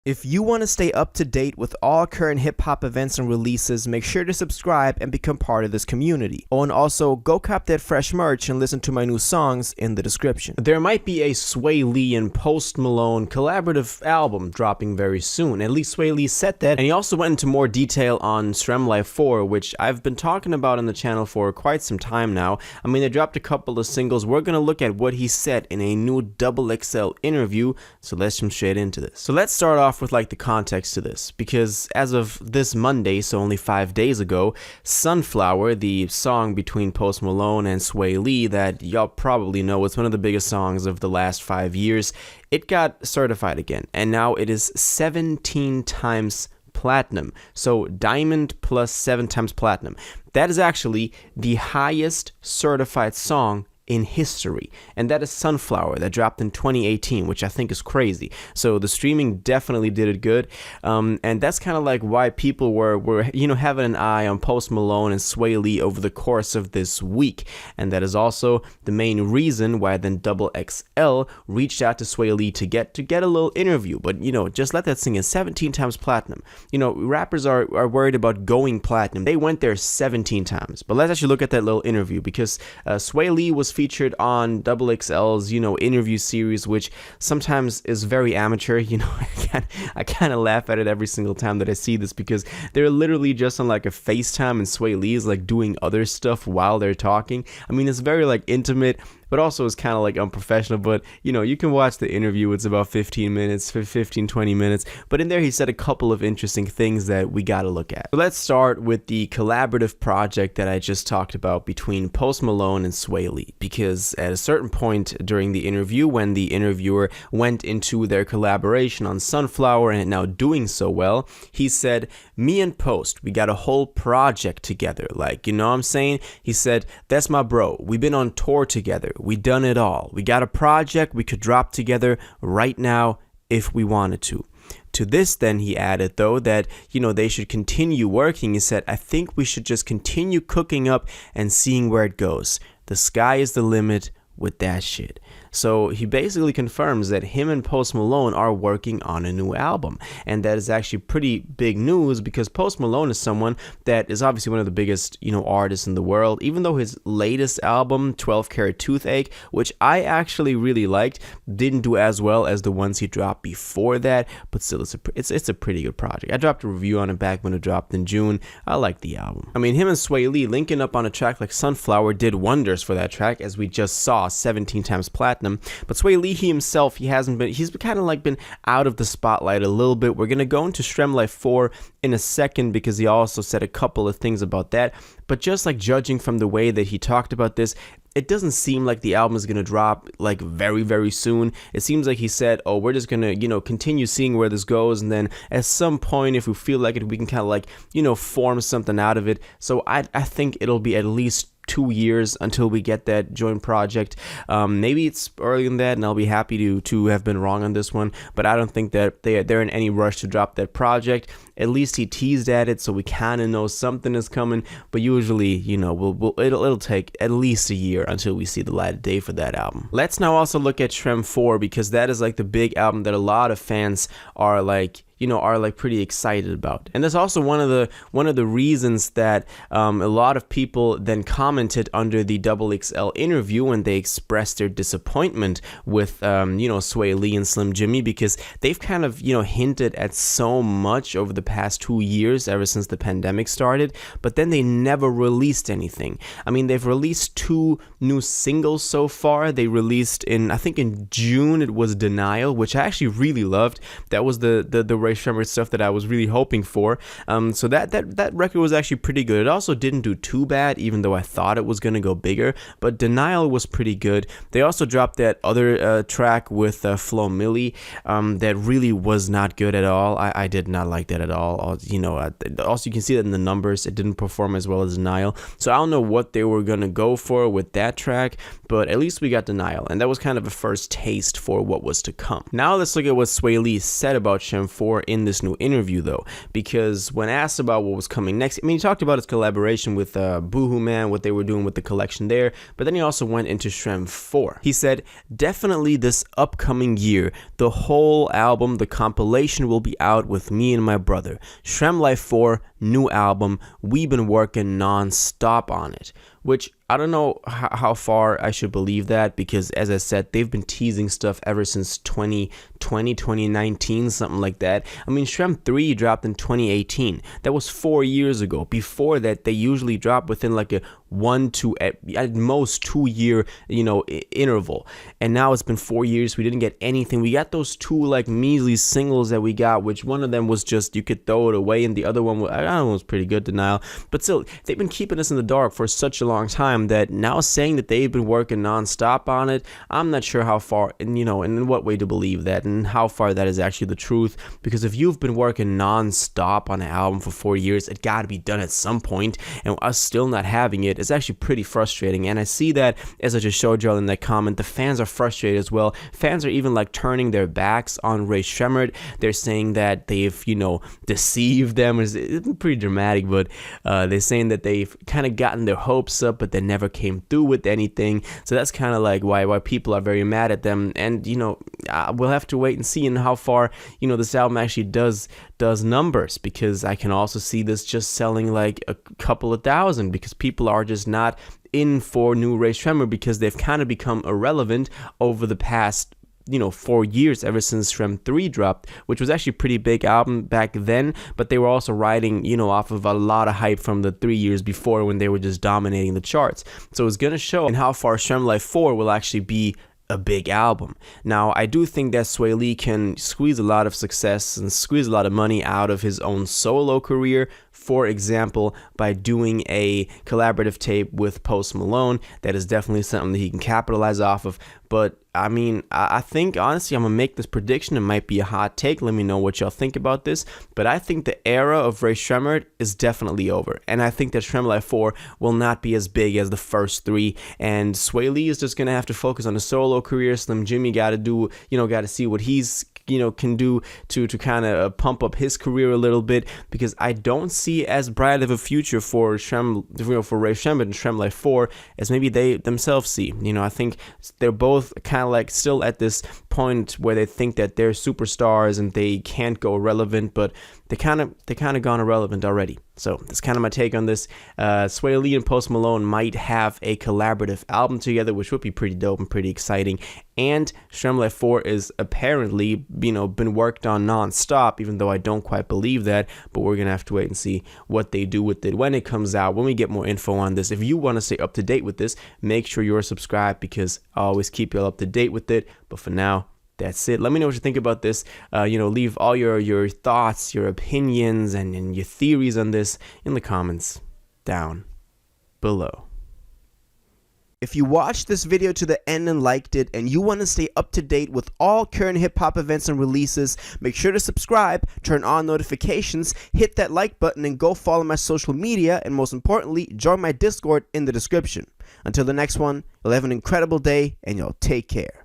If you want to stay up to date with all current hip-hop events and releases, make sure to subscribe and become part of this community. Oh, and also, go cop that fresh merch and listen to my new songs in the description. There might be a Swae Lee and Post Malone collaborative album dropping very soon. At least Swae Lee said that, and he also went into more detail on Sremm4Life 4, which I've been talking about on the channel for quite some time now. I mean, they dropped a couple of singles. We're going to look at what he said in a new XXL interview, so let's jump straight into this. So let's start off with like the context to this, because as of this Monday, so only 5 days ago, Sunflower, the song between Post Malone and Swae Lee that y'all probably know, it's one of the biggest songs of the last 5 years, it got certified again, and now it is 17 times platinum. So diamond plus 7 times platinum. That is actually the highest certified song in history, and that is Sunflower, that dropped in 2018, which I think is crazy. So the streaming definitely did it good, and that's kind of like why people were having an eye on Post Malone and Swae Lee over the course of this week, and that is also the main reason why then XXL reached out to Swae Lee to get a little interview. But just let that sink in. 17 times platinum. Rappers are worried about going platinum. They went there 17 times. But let's actually look at that little interview, because Swae Lee was featured on XXL's interview series, which sometimes is very amateur. I kind of laugh at it every single time that I see this, because they're literally just on like a FaceTime, and Swae Lee is like doing other stuff while they're talking. I mean, it's very like intimate, but also it's kind of like unprofessional. But you can watch the interview. It's about 20 minutes, but in there he said a couple of interesting things that we got to look at. So let's start with the collaborative project that I just talked about between Post Malone and Swae Lee, because at a certain point during the interview, when the interviewer went into their collaboration on Sunflower and now doing so well, he said, "Me and Post, we got a whole project together, like, what I'm saying?" He said, "That's my bro. We've been on tour together. We done it all. We got a project we could drop together right now if we wanted to." To this, then, he added, though, that, they should continue working. He said, "I think we should just continue cooking up and seeing where it goes. The sky is the limit with that shit." So he basically confirms that him and Post Malone are working on a new album, and that is actually pretty big news, because Post Malone is someone that is obviously one of the biggest artists in the world. Even though his latest album, 12 Karat Toothache, which I actually really liked, didn't do as well as the ones he dropped before that, but still it's a pretty good project. I dropped a review on it back when it dropped in June. I like the album. I mean, him and Swae Lee linking up on a track like Sunflower did wonders for that track, as we just saw, 17 times platinum. But Swae Lee, he's kind of like been out of the spotlight a little bit. We're going to go into Sremm4Life 4 in a second, because he also said a couple of things about that. But just like judging from the way that he talked about this, it doesn't seem like the album is going to drop like very, very soon. It seems like he said, "Oh, we're just going to, continue seeing where this goes. And then at some point, if we feel like it, we can kind of like, form something out of it." So I think it'll be at least 2 years until we get that joint project. Maybe it's earlier than that, and I'll be happy to have been wrong on this one, but I don't think that they're in any rush to drop that project. At least he teased at it, so we kind of know something is coming, but usually, it'll take at least a year until we see the light of day for that album. Let's now also look at Sremm 4, because that is like the big album that a lot of fans are like pretty excited about. And that's also one of the reasons that a lot of people then commented under the XXL interview when they expressed their disappointment with Swae Lee and Slim Jimmy, because they've kind of hinted at so much over the past 2 years, ever since the pandemic started, but then they never released anything. I mean, they've released 2 new singles so far. They released I think in June, it was Denial, which I actually really loved. That was the Rae Sremmurd stuff that I was really hoping for. So that record was actually pretty good. It also didn't do too bad, even though I thought it was going to go bigger, but Denial was pretty good. They also dropped that other track with Flo Milli that really was not good at all. I did not like that at all. Also, you can see that in the numbers. It didn't perform as well as Denial. So I don't know what they were going to go for with that track, but at least we got denial, and that was kind of a first taste for what was to come. Now let's look at what Swae Lee said about Sremm4 in this new interview though, because when asked about what was coming next, I mean, he talked about his collaboration with Boohoo Man, what they were doing with the collection there, but then he also went into Sremm4. He said, definitely this upcoming year, the whole album, the compilation will be out with me and my brother. Sremm4Life 4, new album, we've been working non-stop on it, which I don't know how far I should believe that, because as I said, they've been teasing stuff ever since 2020, 2019, something like that. I mean, Sremm3 dropped in 2018. That was 4 years ago. Before that, they usually drop within like a 1 to at most 2 year, interval. And now it's been 4 years. We didn't get anything. We got those 2 like measly singles that we got, which one of them was just you could throw it away, and the other one was pretty good, Denial. But still, they've been keeping us in the dark for such a long time that now saying that they've been working non-stop on it, I'm not sure how far, and in what way to believe that, and how far that is actually the truth. Because if you've been working non-stop on an album for 4 years, it got to be done at some point, and us still not having it is actually pretty frustrating. And I see that, as I just showed y'all in that comment, the fans are frustrated as well. Fans are even like turning their backs on Rae Sremmurd. They're saying that they've deceived them. It's pretty dramatic, but they're saying that they've kind of gotten their hopes up, but they never came through with anything. So that's kind of like why people are very mad at them. And we'll have to wait and see in how far this album actually does numbers, because I can also see this just selling like a couple of thousand, because people are just not in for new Rae Sremmurd, because they've kind of become irrelevant over the past 4 years, ever since Sremm3 dropped, which was actually a pretty big album back then, but they were also riding off of a lot of hype from the 3 years before, when they were just dominating the charts. So it's gonna show in how far Sremm4Life 4 will actually be a big album. Now, I do think that Swae Lee can squeeze a lot of success and squeeze a lot of money out of his own solo career. For example, by doing a collaborative tape with Post Malone. That is definitely something that he can capitalize off of. But I mean, I think honestly, I'm gonna make this prediction. It might be a hot take. Let me know what y'all think about this. But I think the era of Rae Sremmurd is definitely over, and I think that Sremm4Life 4 will not be as big as the first 3. And Swae Lee is just gonna have to focus on a solo career. Slim Jimmy got to do, got to see what he's can do to kind of pump up his career a little bit, because I don't see as bright of a future for Rae Sremmurd and Sremm4Life 4 as maybe they themselves see. I think they're both kind of like still at this point where they think that they're superstars and they can't go irrelevant, but they kind of gone irrelevant already. So that's kind of my take on this. Swae Lee and Post Malone might have a collaborative album together, which would be pretty dope and pretty exciting. And Sremm4Life 4 is apparently, been worked on non-stop, even though I don't quite believe that. But we're gonna have to wait and see what they do with it when it comes out, when we get more info on this. If you want to stay up to date with this, make sure you're subscribed, because I always keep you all up to date with it. But for now, that's it. Let me know what you think about this. Leave all your thoughts, your opinions, and your theories on this in the comments down below. If you watched this video to the end and liked it, and you want to stay up to date with all current hip-hop events and releases, make sure to subscribe, turn on notifications, hit that like button, and go follow my social media, and most importantly, join my Discord in the description. Until the next one, you'll have an incredible day, and y'all take care.